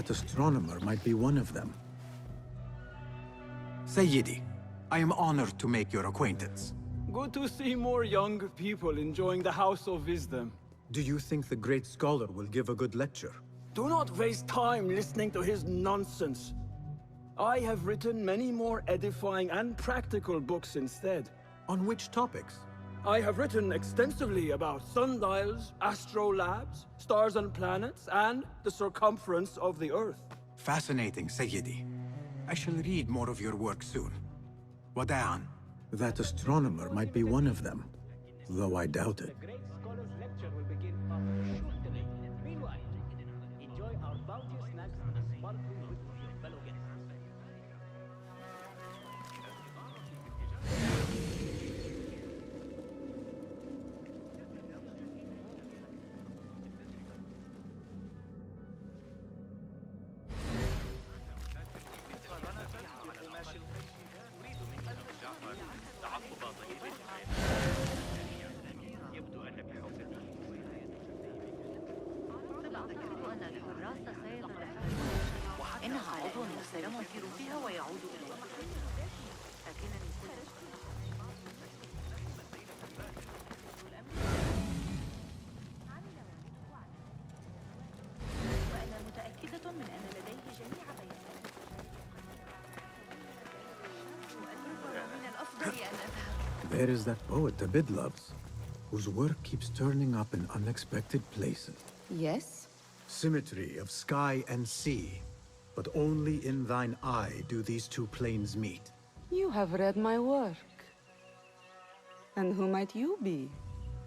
That astronomer might be one of them. Sayyidi, I am honored to make your acquaintance. Good to see more young people enjoying the House of Wisdom. Do you think the great scholar will give a good lecture? Do not waste time listening to his nonsense. I have written many more edifying and practical books instead. On which topics? I have written extensively about sundials, astrolabes, stars and planets, and the circumference of the Earth. Fascinating, Sayyidi. I shall read more of your work soon. Wada'an. That astronomer might be one of them, though I doubt it. The great scholar's lecture will begin shortly. Meanwhile, enjoy our bounteous snacks and sparkling with your fellow guests. إنها عضو سيمطر فيها ويعود إلى لكنني وأنا متأكدة من أن لديه جميع بيانات. من الأفضل أن أذهب. There is that poet Abid loves, whose work keeps turning up in unexpected places. Yes? Symmetry of sky and sea, but only in thine eye do these two planes meet. You have read my work. And who might you be?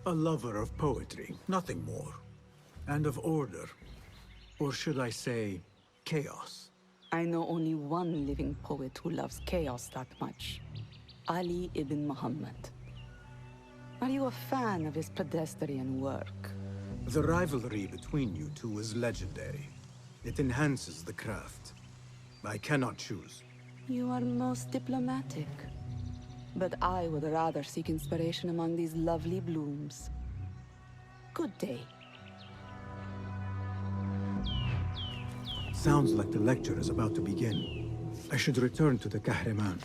A lover of poetry, nothing more. And of order. Or should I say, chaos. I know only one living poet who loves chaos that much. Ali ibn Muhammad. Are you a fan of his pedestrian work? The rivalry between you two is legendary. It enhances the craft. I cannot choose. You are most diplomatic. But I would rather seek inspiration among these lovely blooms. Good day. Sounds like the lecture is about to begin. I should return to the Kahraman.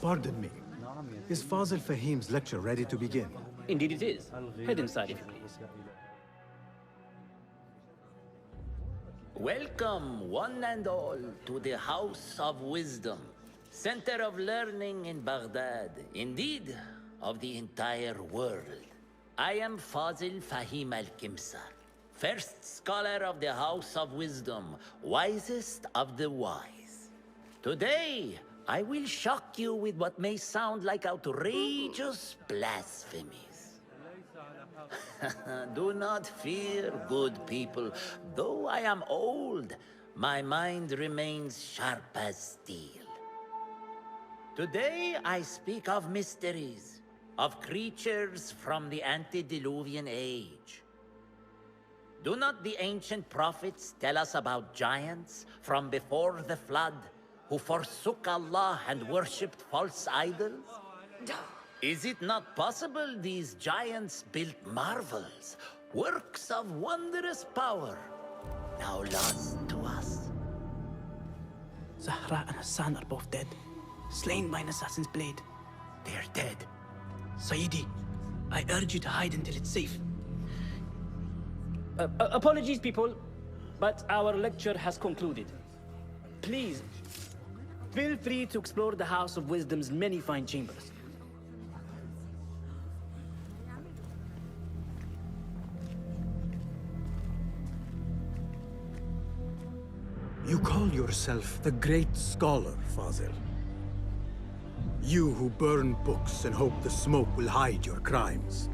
Pardon me. Is Fazil Fahim's lecture ready to begin? Indeed it is. Head inside if you please. Welcome, one and all, to the House of Wisdom, center of learning in Baghdad, indeed, of the entire world. I am Fazil Fahim al-Kimsar, first scholar of the House of Wisdom, wisest of the wise. Today, I will shock you with what may sound like outrageous blasphemies. Do not fear, good people. Though I am old, my mind remains sharp as steel. Today I speak of mysteries, of creatures from the antediluvian age. Do not the ancient prophets tell us about giants from before the flood who forsook Allah and worshipped false idols? Is it not possible these giants built marvels, works of wondrous power, now lost to us? Zahra and Hassan are both dead, slain by an assassin's blade. They're dead. Sayyidi, I urge you to hide until it's safe. Apologies, people, but our lecture has concluded. Please, feel free to explore the House of Wisdom's many fine chambers. You call yourself the great scholar, Fazil. You who burn books and hope the smoke will hide your crimes.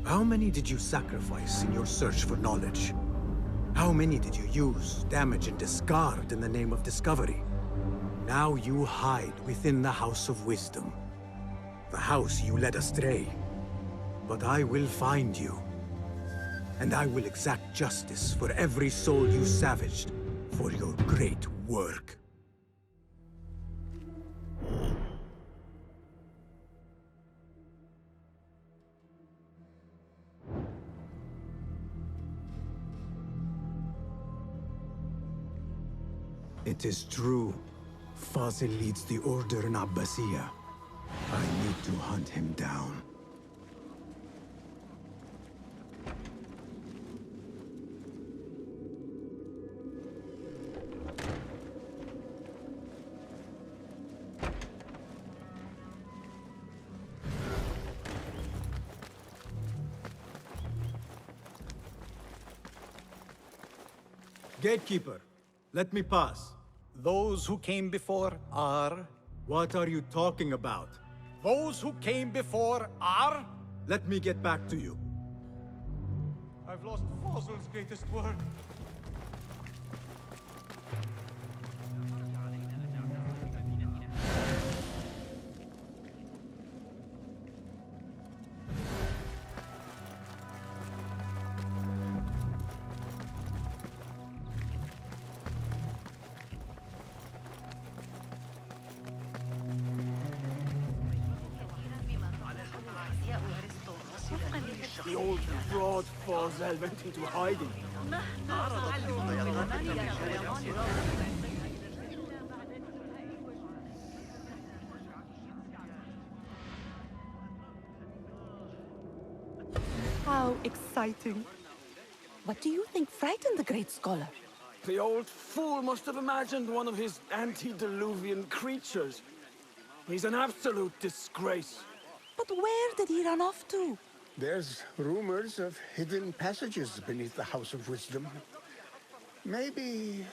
How many did you sacrifice in your search for knowledge? How many did you use, damage, and discard in the name of discovery? Now you hide within the House of Wisdom. The house you led astray. But I will find you. And I will exact justice for every soul you savaged for your great work. It is true. Fazil leads the Order in Abbasiyah. I need to hunt him down. Gatekeeper, let me pass. Those who came before are... What are you talking about? Those who came before are... Let me get back to you. I've lost Fazl's greatest work. The old fraud Fazal went into hiding. How exciting. What do you think frightened the great scholar? The old fool must have imagined one of his antediluvian creatures. He's an absolute disgrace. But where did he run off to? There's rumors of hidden passages beneath the House of Wisdom. Maybe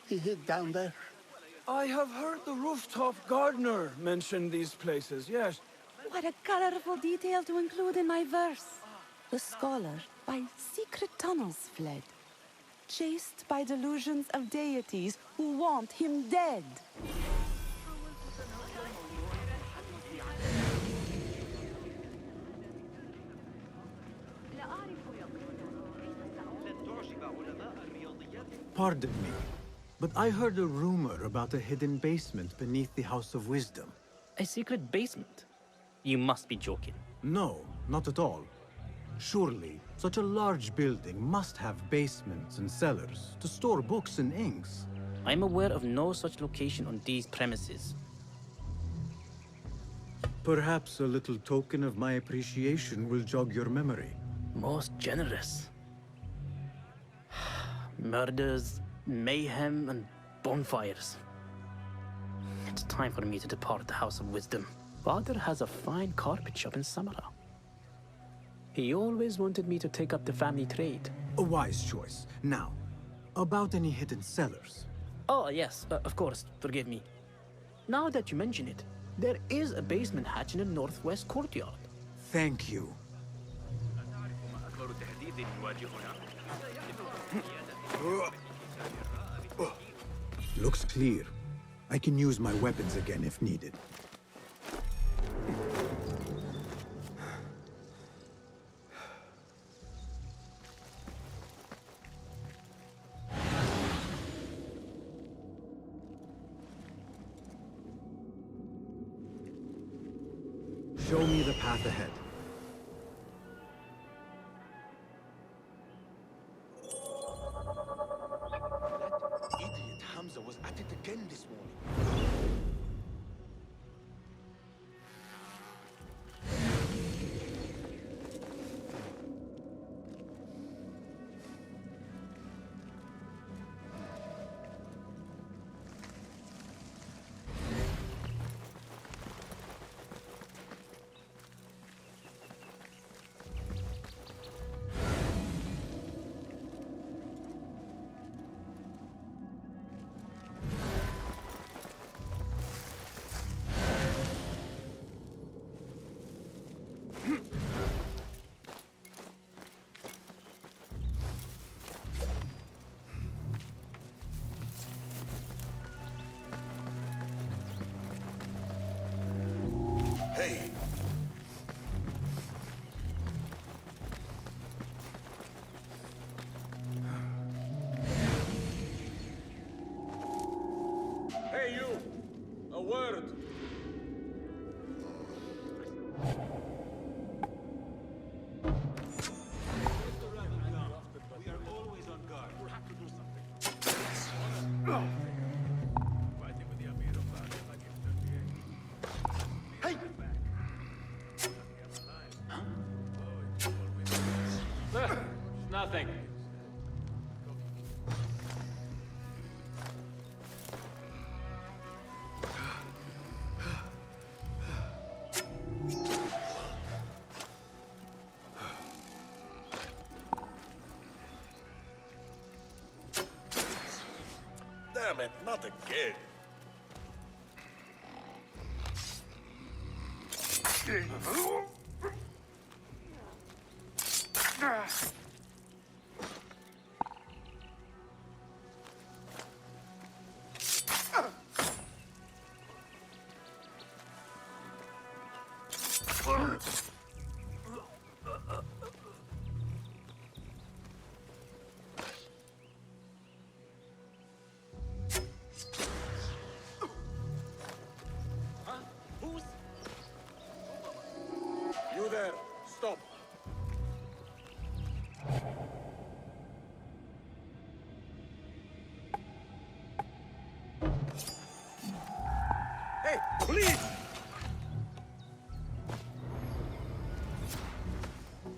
he hid down there. I have heard the rooftop gardener mention these places, yes. What a colorful detail to include in my verse. The scholar by secret tunnels fled, chased by delusions of deities who want him dead. Pardon me, but I heard a rumor about a hidden basement beneath the House of Wisdom. A secret basement? You must be joking. No, not at all. Surely, such a large building must have basements and cellars to store books and inks. I'm aware of no such location on these premises. Perhaps a little token of my appreciation will jog your memory. Most generous. Murders, mayhem, and bonfires. It's time for me to depart the House of Wisdom. Father has a fine carpet shop in Samara. He always wanted me to take up the family trade. A wise choice. Now, about any hidden cellars. Oh, yes, of course, forgive me. Now that you mention it, there is a basement hatch in the northwest courtyard. Thank you. Looks clear. I can use my weapons again if needed. Show me the path ahead. That idiot Hamza was at it again this morning. A word. We are always on guard. We'll have to do something. Hey! Nothing. Damn it, not again. You there. Stop. Hey, please!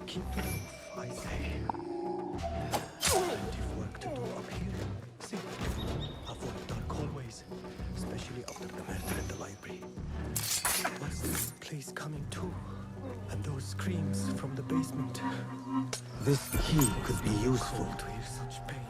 Keep the roof, I say. Plenty of work to do up here. See, avoid dark hallways, especially up the murder in the library. What's this place coming to? And those screams from the basement. This key could be useful to hear such pain.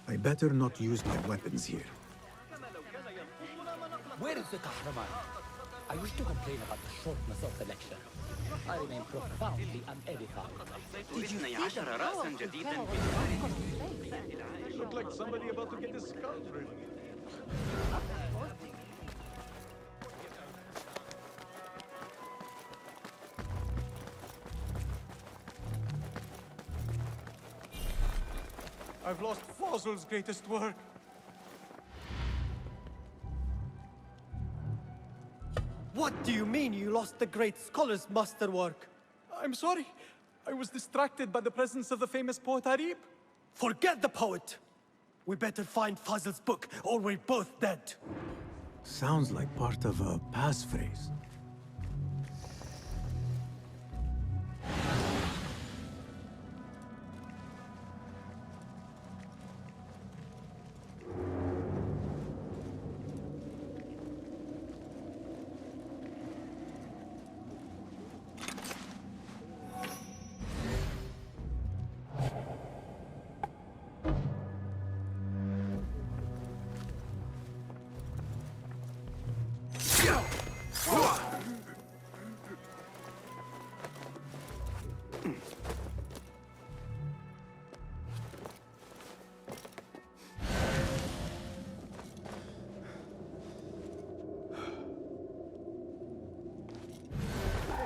I better not use my weapons here. Where is the Kahraman? I wish to complain about the shortness of the lecture. I remain profoundly unedified. You look like somebody about to get his skull driven. I've lost Fossil's greatest work. What do you mean you lost the great scholar's masterwork? I'm sorry. I was distracted by the presence of the famous poet Arib. Forget the poet! We better find Fazl's book, or we're both dead. Sounds like part of a passphrase.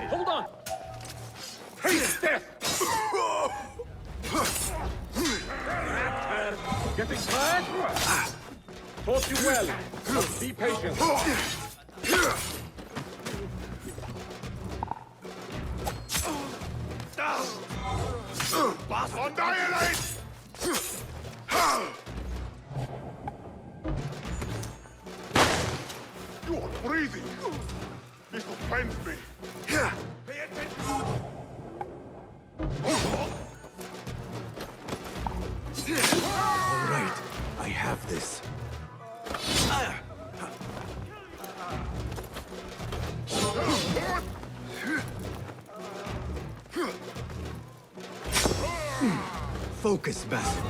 Hold on! Haste death! Getting tired? Taught you well. But be patient. Annihilate! You are breathing. This offends me. Pay attention. All right, I have this. Focus, Basim.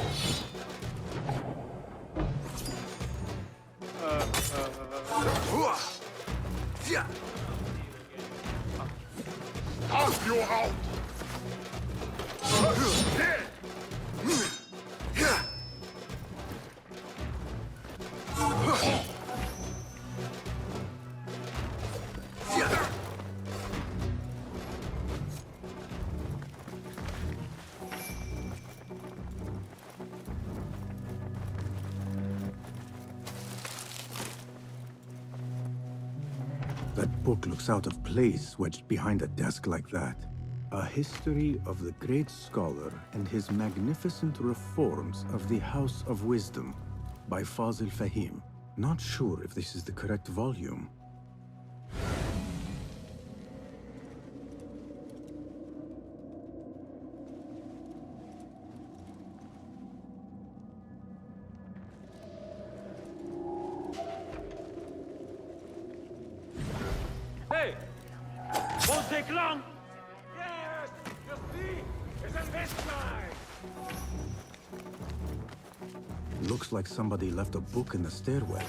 Cast you out! That book looks out of place wedged behind a desk like that. A history of the great scholar and his magnificent reforms of the House of Wisdom by Fazil Fahim. Not sure if this is the correct volume. Hey! Won't take long! Yes! You see? It's a this guy! Looks like somebody left a book in the stairwell.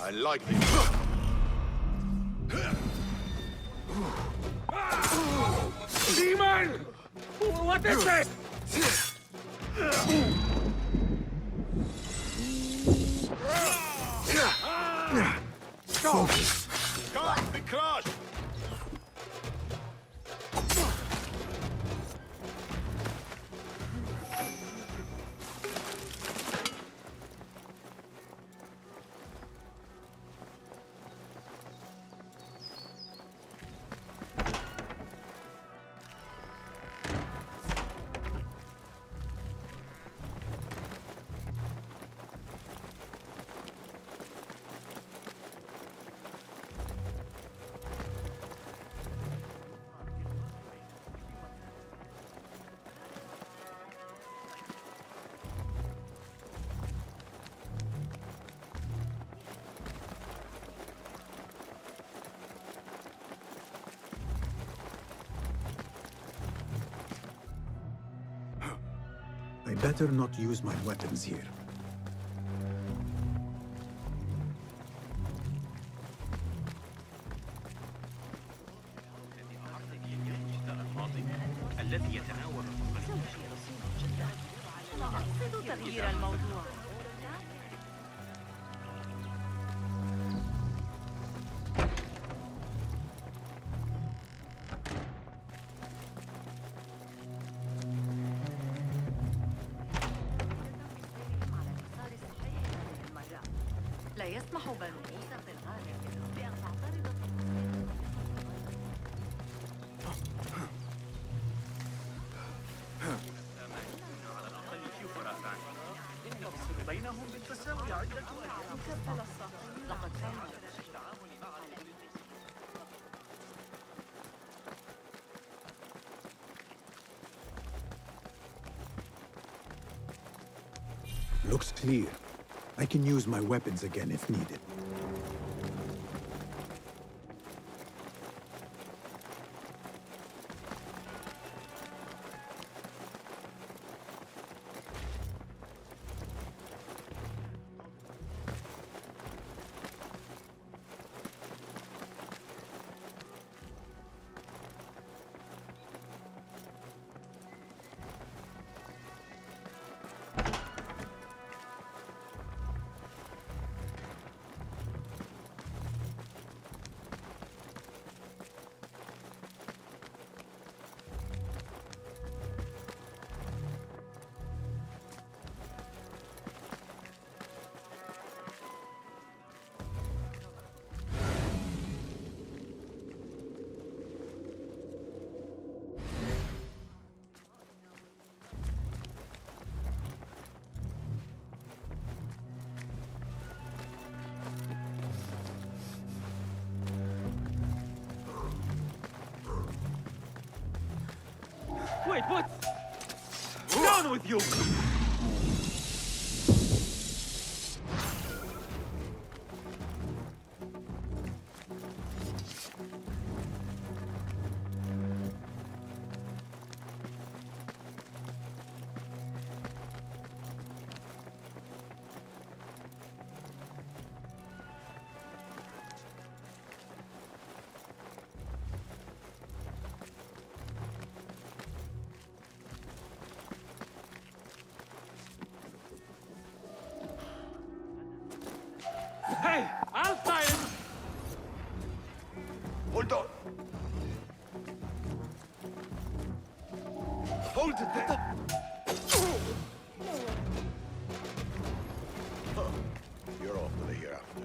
I like it. Demon! What is this? Focus. Can't be crushed! I better not use my weapons here. الذي يتناول أقصد تغيير الموضوع. لا يسمح بنو موسى في الغالب بأن تعترض. بينهم بالتساوي عدة أيام. لقد تم. Looks clear. I can use my weapons again if needed. Wait, what? Down with you! Hey, outside! Hold on. Hold it there. You're off to the hereafter.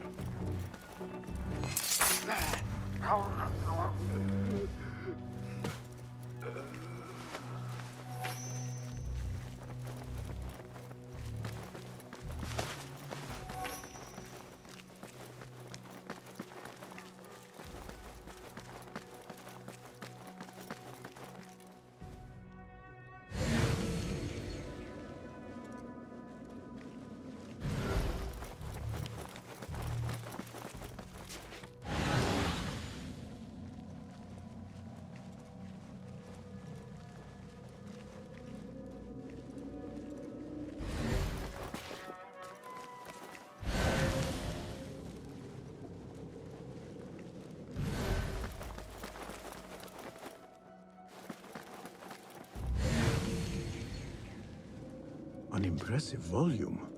An impressive volume,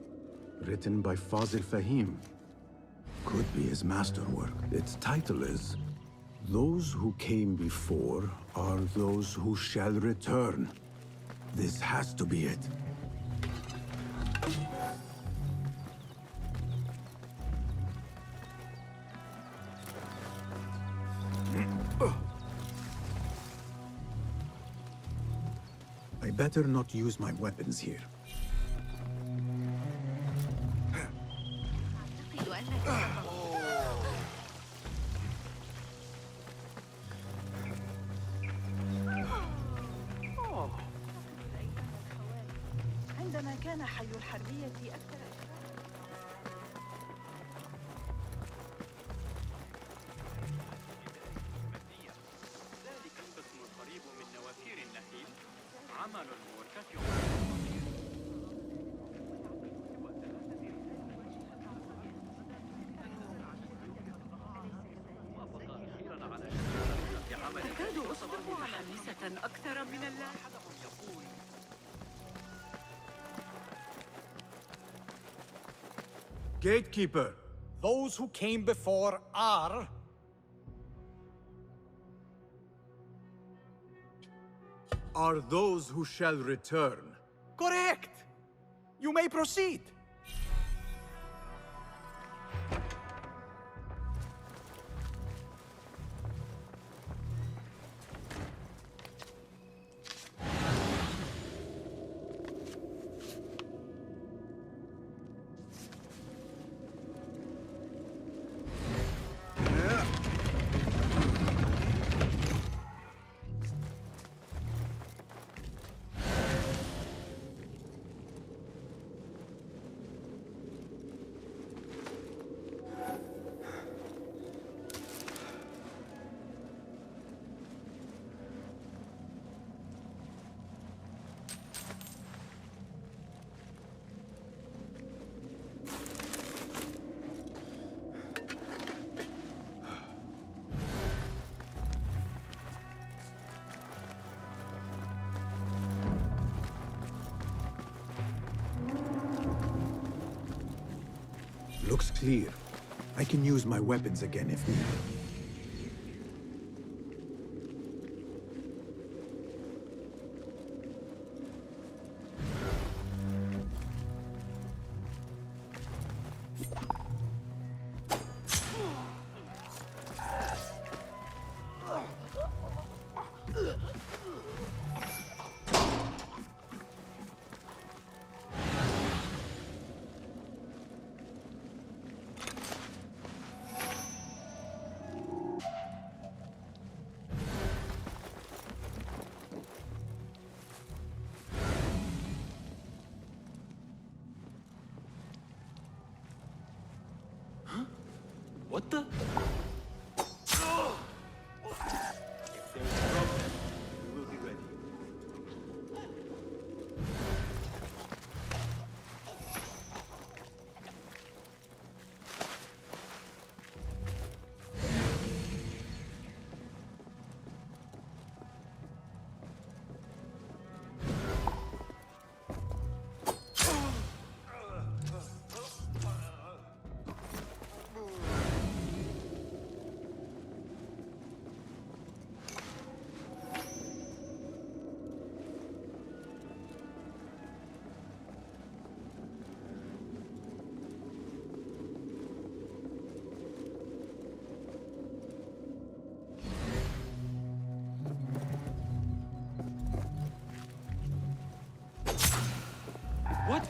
written by Fazil Fahim. Could be his masterwork. Its title is, Those Who Came Before Are Those Who Shall Return. This has to be it. I better not use my weapons here. عندما كان حي الحربية أكثر ذلك القسم القريب من نوافير النخيل عمل مرتفع تكاد أصبح حميسة أكثر من اللازم. Gatekeeper! Those who came before are... Are those who shall return. Correct! You may proceed. Looks clear. I can use my weapons again if needed. What the? What?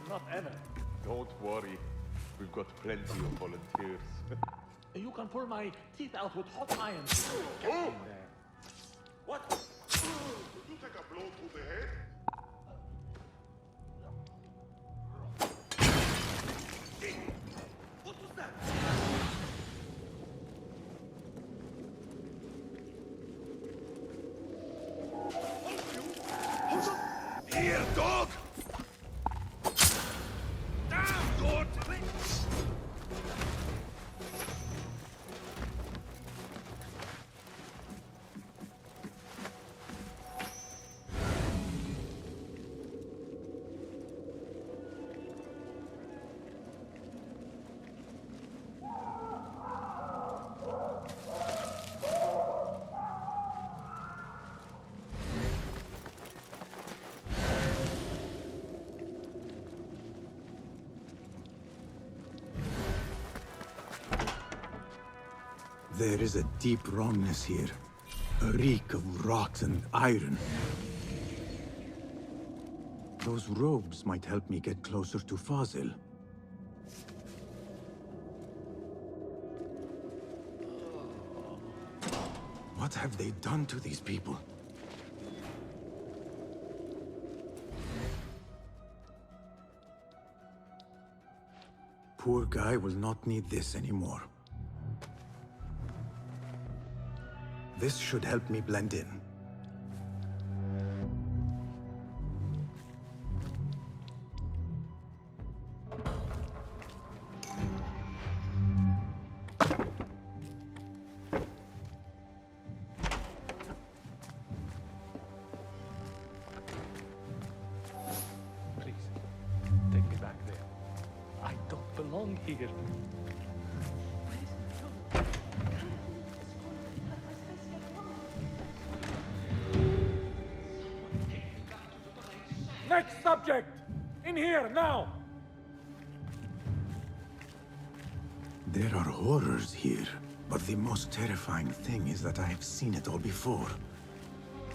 Not ever. Don't worry. We've got plenty of volunteers. You can pull my teeth out with hot irons. Oh! What? Did you take a blow to the head? What was that? Here, dog! Damn, Lord! There is a deep wrongness here. A reek of rot and iron. Those robes might help me get closer to Fazil. What have they done to these people? Poor guy will not need this anymore. This should help me blend in. Please, take me back there. I don't belong here. Next subject! In here, now! There are horrors here, but the most terrifying thing is that I have seen it all before.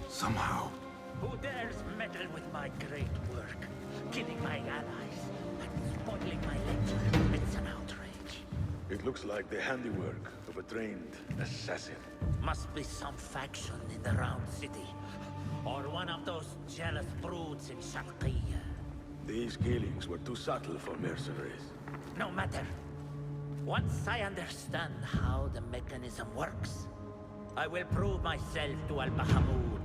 Somehow. Who dares meddle with my great work? Killing my allies and spoiling my lecture. It's an outrage. It looks like the handiwork of a trained assassin. Must be some faction in the Round City. Or one of those jealous broods in Sharqiyya. These killings were too subtle for mercenaries. No matter. Once I understand how the mechanism works, I will prove myself to Al-Bahamud.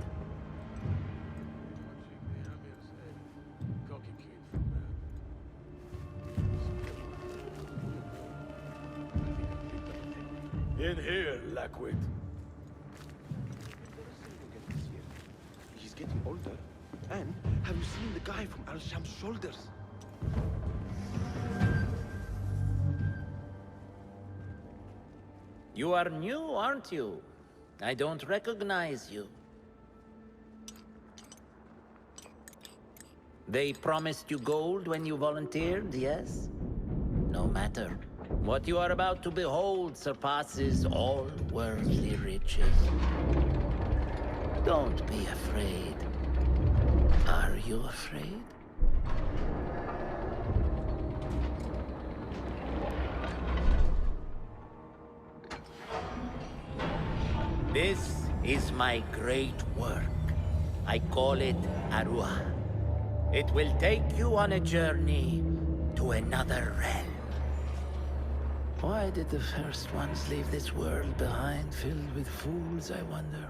In here, Lackwit. He's getting older. And have you seen the guy from Al-Sham's shoulders? You are new, aren't you? I don't recognize you. They promised you gold when you volunteered, yes? No matter. What you are about to behold surpasses all worldly riches. Don't be afraid. Are you afraid? This is my great work. I call it Arwah. It will take you on a journey to another realm. Why did the first ones leave this world behind, filled with fools, I wonder,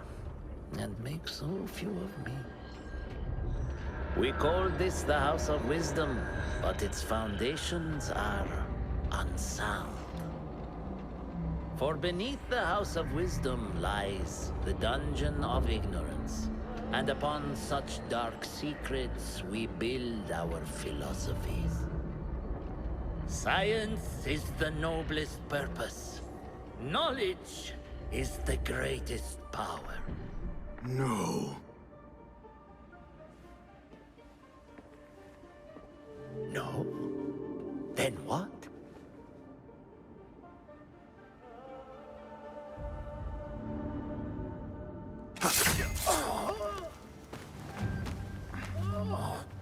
and make so few of me? We call this the House of Wisdom, but its foundations are unsound. For beneath the House of Wisdom lies the Dungeon of Ignorance, and upon such dark secrets we build our philosophies. Science is the noblest purpose. Knowledge is the greatest power. No. No? Then what?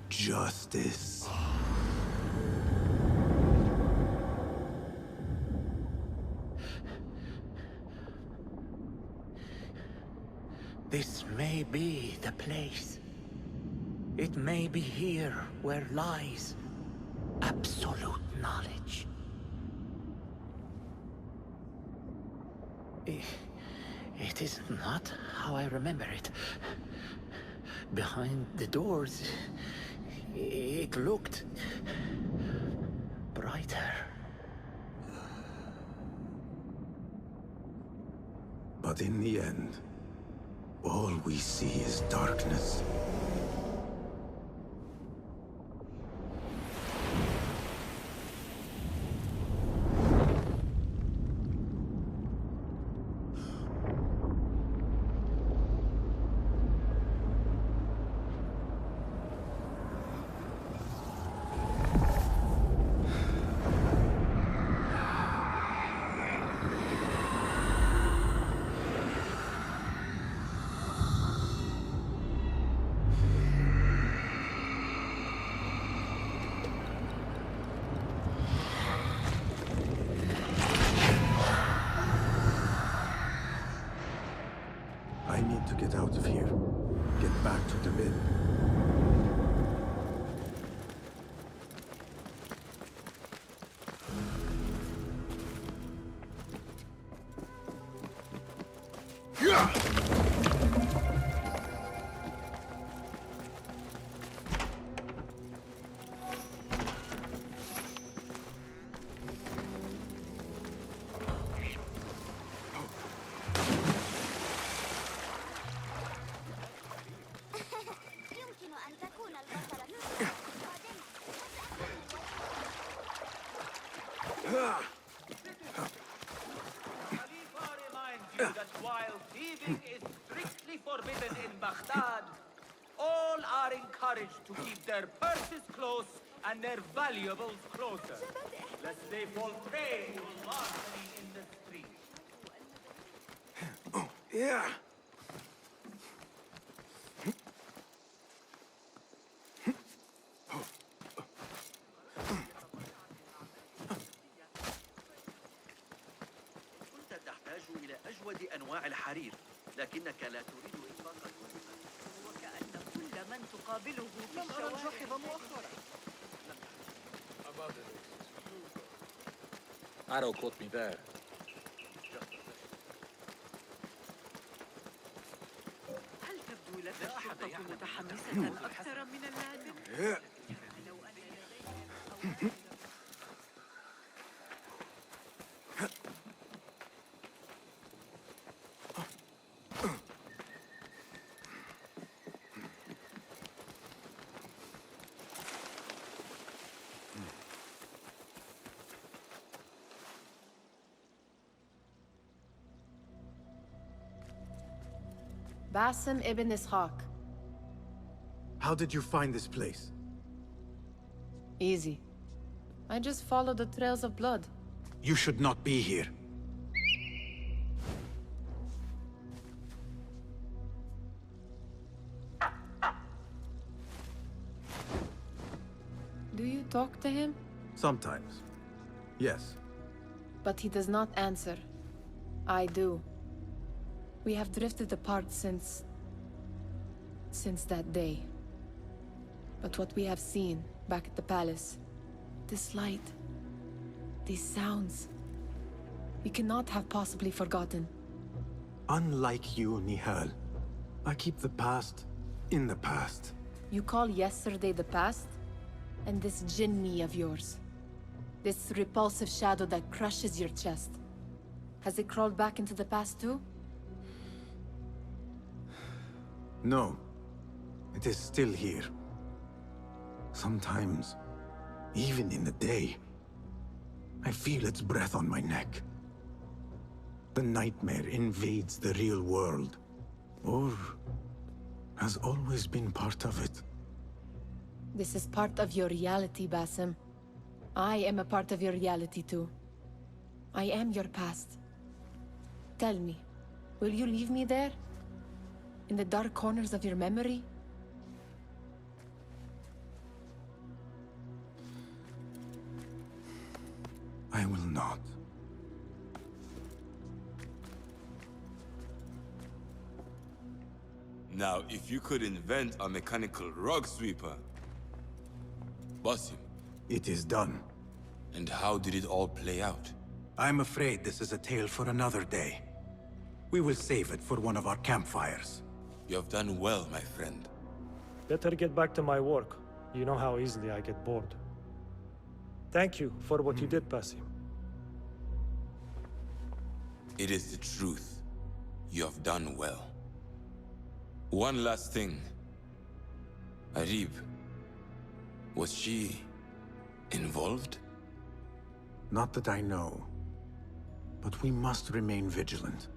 Justice. This may be the place. It may be here where lies absolute knowledge. It is not how I remember it. Behind the doors, it looked brighter. But in the end, all we see is darkness. I need to get out of here. Get back to the mill. Reminds you that while thieving is strictly forbidden in Baghdad, all are encouraged to keep their purses close and their valuables closer, lest they fall prey to larceny in the street. Oh, yeah. أجود أنواع الحرير، لكنك لا تريد إطلاق الوزن. وكأن كل من تقابله في لم أرى الشوارع الجحظ مؤخرا. Otto caught me there. هل تبدو لك الشرطة متحمسة أكثر من اللازم؟ لو أن لديك Basim ibn Ishaq. How did you find this place? Easy. I just followed the trails of blood. You should not be here. Do you talk to him? Sometimes. Yes. But he does not answer. I do. We have drifted apart since that day. But what we have seen back at the palace, this light, these sounds, we cannot have possibly forgotten. Unlike you, Nihal, I keep the past in the past. You call yesterday the past? And this jinni of yours, this repulsive shadow that crushes your chest, has it crawled back into the past too? No. It is still here. Sometimes, even in the day. I feel its breath on my neck. The nightmare invades the real world. Or has always been part of it. This is part of your reality, Basim. I am a part of your reality too. I am your past. Tell me, will you leave me there? In the dark corners of your memory? I will not. Now, if you could invent a mechanical rug sweeper... Basim. It is done. And how did it all play out? I'm afraid this is a tale for another day. We will save it for one of our campfires. You have done well, my friend. Better get back to my work. You know how easily I get bored. Thank you for what you did, Basim. It is the truth. You have done well. One last thing. Arib. Was she... involved? Not that I know. But we must remain vigilant.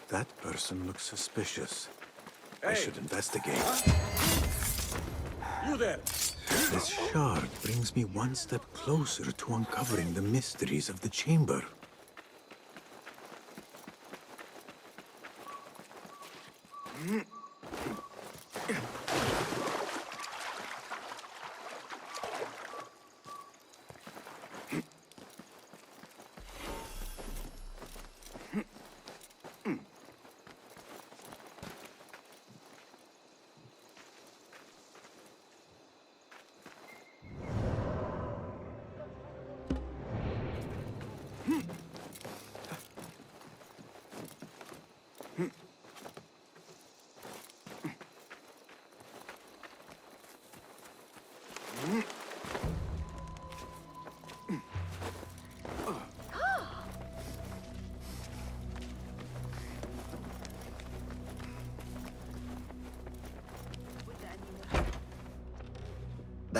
That person looks suspicious. I should investigate. You there! This shard brings me one step closer to uncovering the mysteries of the chamber.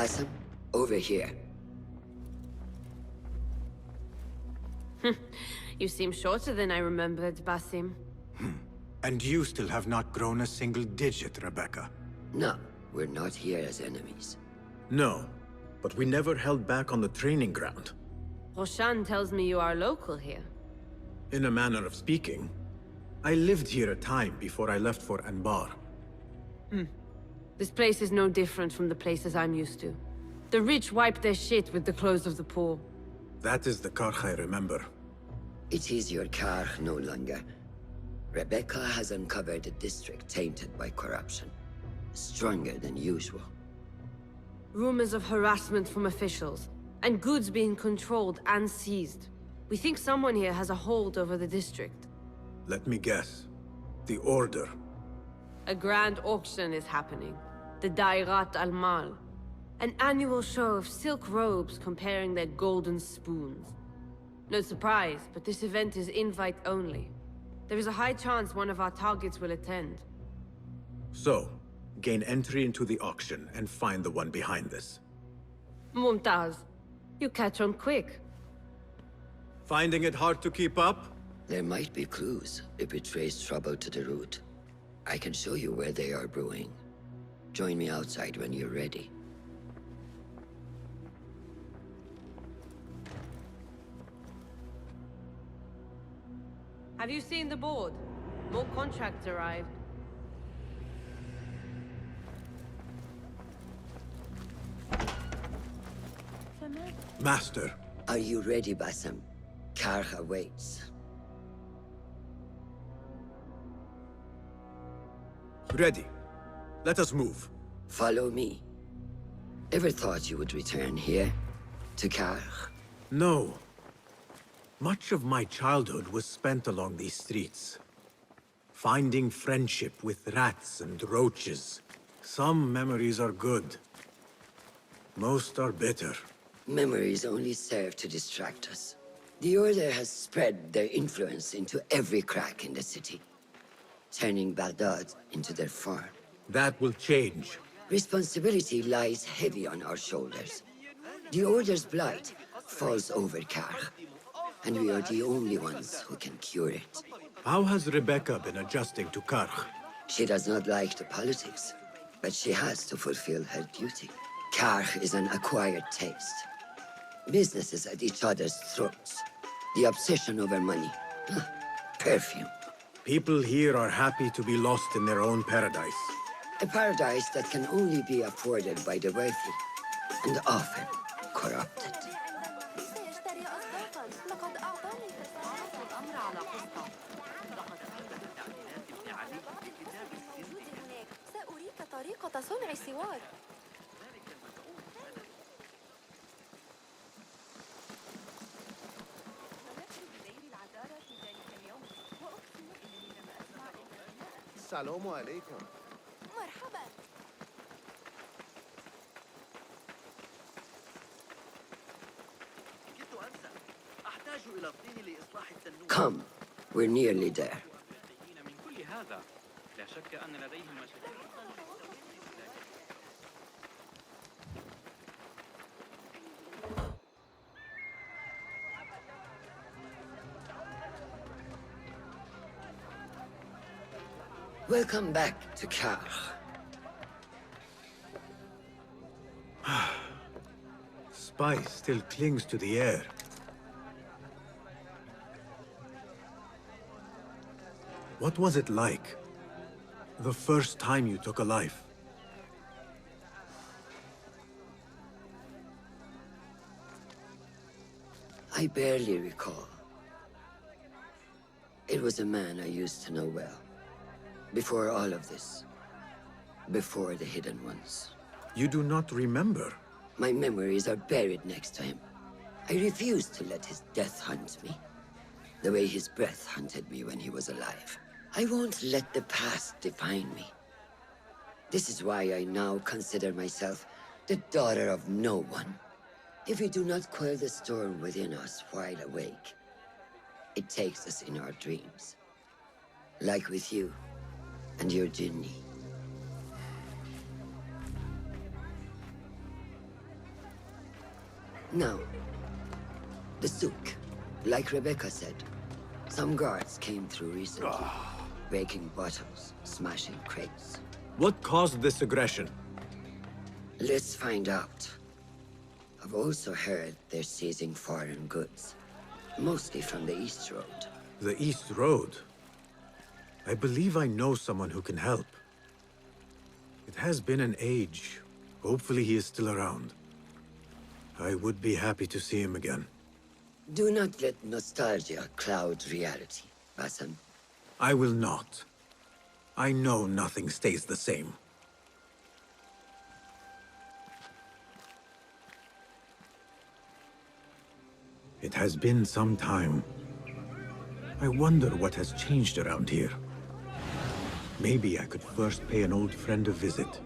Basim, over here. You seem shorter than I remembered, Basim. And you still have not grown a single digit, Rebecca. No, we're not here as enemies. No, but we never held back on the training ground. Roshan tells me you are local here. In a manner of speaking. I lived here a time before I left for Anbar. This place is no different from the places I'm used to. The rich wipe their shit with the clothes of the poor. That is the Karch I remember. It is your Karch no longer. Rebecca has uncovered a district tainted by corruption. Stronger than usual. Rumors of harassment from officials, and goods being controlled and seized. We think someone here has a hold over the district. Let me guess. The Order. A grand auction is happening. The Dairat al-Mal. An annual show of silk robes comparing their golden spoons. No surprise, but this event is invite only. There is a high chance one of our targets will attend. So, gain entry into the auction and find the one behind this. Mumtaz, you catch on quick. Finding it hard to keep up? There might be clues if we trace trouble to the root. I can show you where they are brewing. Join me outside when you're ready. Have you seen the board? More contracts arrived. Master. Are you ready, Basim? Karch awaits. Ready. Let us move. Follow me. Ever thought you would return here? To Karch? No. Much of my childhood was spent along these streets. Finding friendship with rats and roaches. Some memories are good. Most are bitter. Memories only serve to distract us. The Order has spread their influence into every crack in the city, turning Baghdad into their farm. That will change. Responsibility lies heavy on our shoulders. The Order's blight falls over Karch, and we are the only ones who can cure it. How has Rebecca been adjusting to Karch? She does not like the politics, but she has to fulfill her duty. Karch is an acquired taste. Businesses at each other's throats. The obsession over money. Perfume. People here are happy to be lost in their own paradise. A paradise that can only be afforded by the wealthy, and often corrupted. طريقة صنع سوار. السلام عليكم. مرحبا. كنت أنسى. أحتاج إلى الطين لإصلاح التنور. Come, we're nearly there. من كل هذا لا شك أن لديهم مشاكل. Welcome back to Karch. Spice still clings to the air. What was it like? The first time you took a life? I barely recall. It was a man I used to know well. Before all of this. Before the Hidden Ones. You do not remember? My memories are buried next to him. I refuse to let his death hunt me. The way his breath hunted me when he was alive. I won't let the past define me. This is why I now consider myself the daughter of no one. If we do not quell the storm within us while awake, it takes us in our dreams. Like with you and your Jinni. Now, the souk. Like Rebecca said, some guards came through recently, breaking bottles, smashing crates. What caused this aggression? Let's find out. I've also heard they're seizing foreign goods, mostly from the East Road. The East Road? I believe I know someone who can help. It has been an age. Hopefully he is still around. I would be happy to see him again. Do not let nostalgia cloud reality, Basim. I will not. I know nothing stays the same. It has been some time. I wonder what has changed around here. Maybe I could first pay an old friend a visit.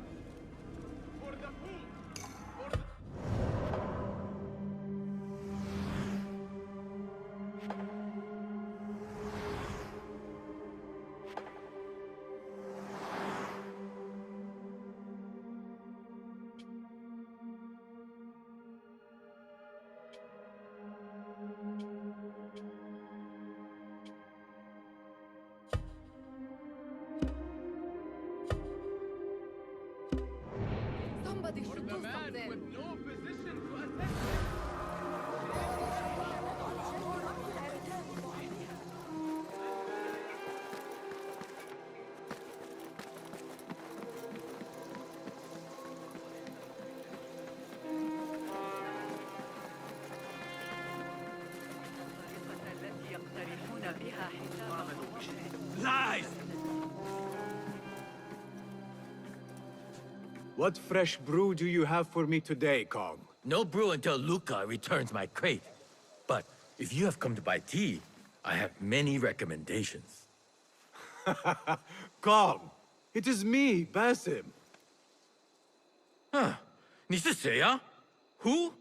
Somebody should do something. Lies! What fresh brew do you have for me today, Kong? No brew until Luca returns my crate. But if you have come to buy tea, I have many recommendations. Kong! It is me, Basim. Huh. 你是谁啊? Who?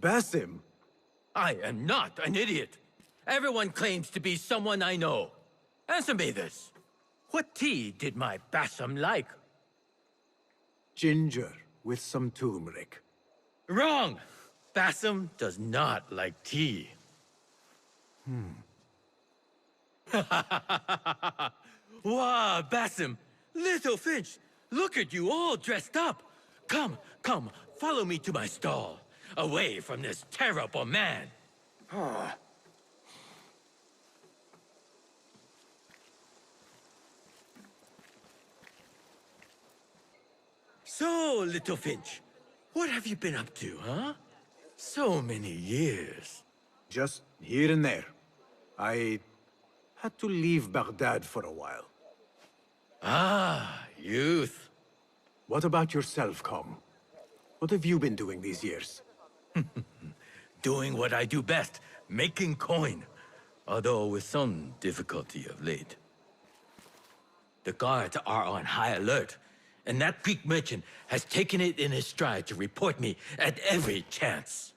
Basim. I am not an idiot. Everyone claims to be someone I know. Answer me this. What tea did my Basim like? Ginger with some turmeric. Wrong! Basim does not like tea. Wow, Basim! Little Finch, look at you all dressed up! Come, come, follow me to my stall. Away from this terrible man. So, Little Finch, what have you been up to, huh? So many years. Just here and there. I had to leave Baghdad for a while. Ah, youth. What about yourself, Kong? What have you been doing these years? Doing what I do best, making coin. Although with some difficulty of late. The guards are on high alert, and that Greek merchant has taken it in his stride to report me at every chance.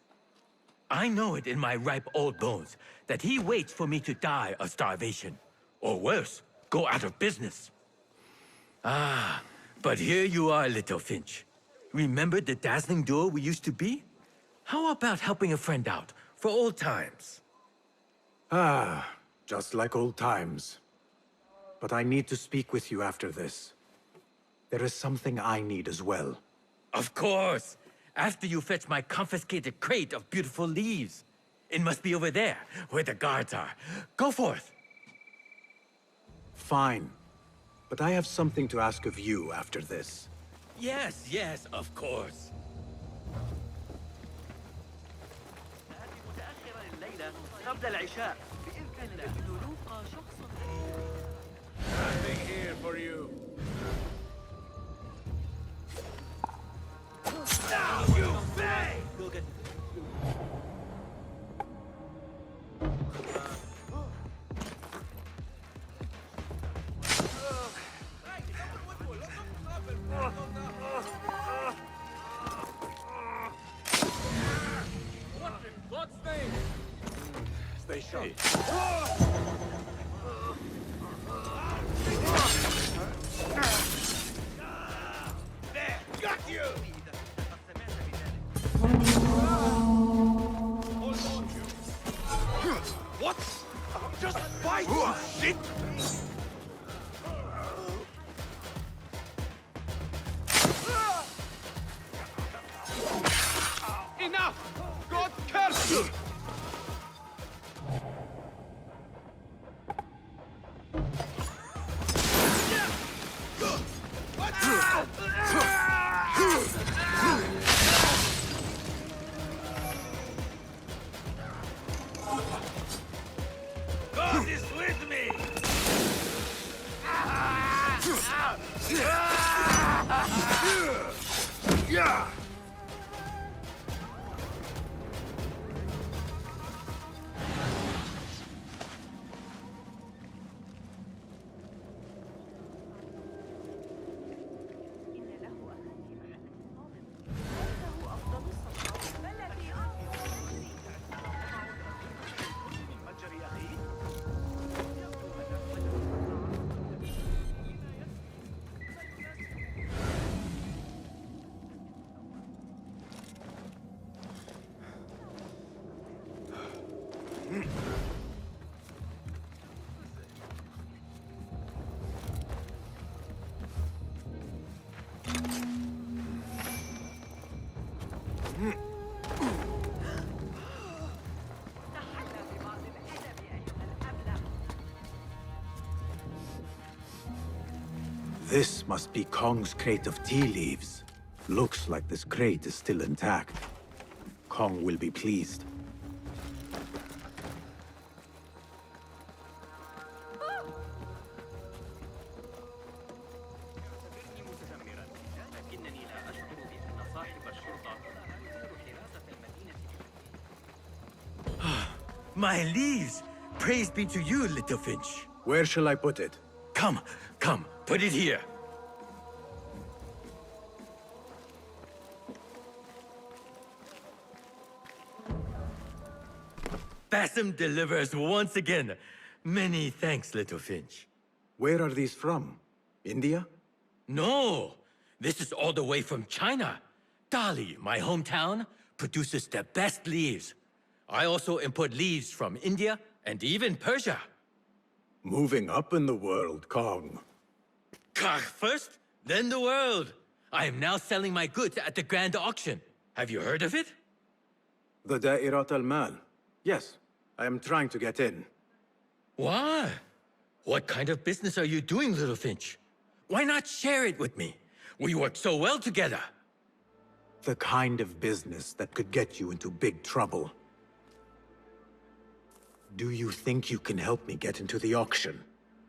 I know it in my ripe old bones that he waits for me to die of starvation. Or worse, go out of business. Ah, but here you are, Little Finch. Remember the dazzling duo we used to be? How about helping a friend out, for old times? Ah, just like old times. But I need to speak with you after this. There is something I need as well. Of course! After you fetch my confiscated crate of beautiful leaves. It must be over there, where the guards are. Go forth! Fine. But I have something to ask of you after this. Yes, yes, of course. Nothing here for you. Now you pay! What in God's name? Stay sharp. There, got you! What? Just fight, you shit! Enough! God curse you! God is with me! Yeah! This must be Kong's crate of tea leaves. Looks like this crate is still intact. Kong will be pleased. My leaves! Praise be to you, little Finch. Where shall I put it? Come, put it here. Basim delivers once again. Many thanks, little Finch. Where are these from? India? No! This is all the way from China. Dali, my hometown, produces the best leaves. I also import leaves from India and even Persia. Moving up in the world, Kong. First, then the world. I am now selling my goods at the grand auction. Have you heard of it? The Da'irat al-Mal. Yes, I am trying to get in. Why? What kind of business are you doing, little Finch? Why not share it with me? We work so well together. The kind of business that could get you into big trouble. Do you think you can help me get into the auction?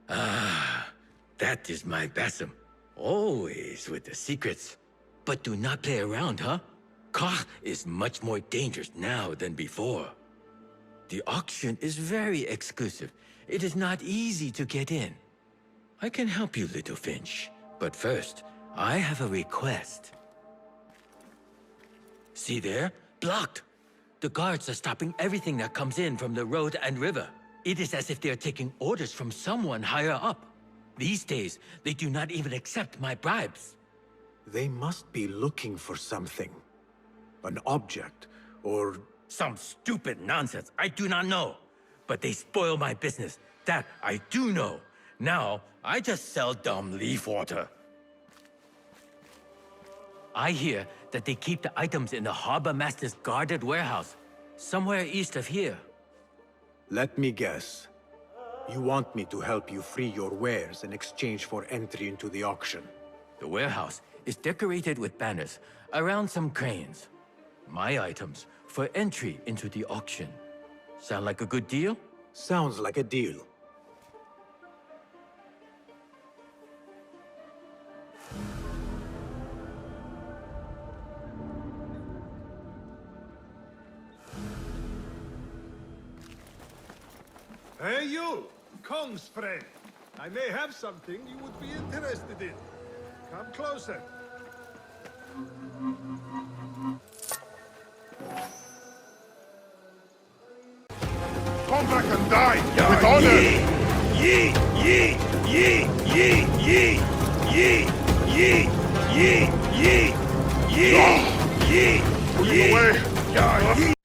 Ah, that is my Basim. Always with the secrets. But do not play around, huh? Kah is much more dangerous now than before. The auction is very exclusive. It is not easy to get in. I can help you, little Finch. But first, I have a request. See there? Blocked. The guards are stopping everything that comes in from the road and river. It is as if they are taking orders from someone higher up. These days, they do not even accept my bribes. They must be looking for something. An object, or... Some stupid nonsense, I do not know. But they spoil my business, that I do know. Now, I just sell dumb leaf water. I hear that they keep the items in the harbor master's guarded warehouse, somewhere east of here. Let me guess. You want me to help you free your wares in exchange for entry into the auction. The warehouse is decorated with banners around some cranes. My items for entry into the auction. Sound like a good deal? Sounds like a deal. Hey you, Kong's friend. I may have something you would be interested in. Come closer. Come back and die with honor! Yee! Yee! Yee! Yee! Yee! Yee! Yee! Yee! Yee! Yee! Yee! Put him away!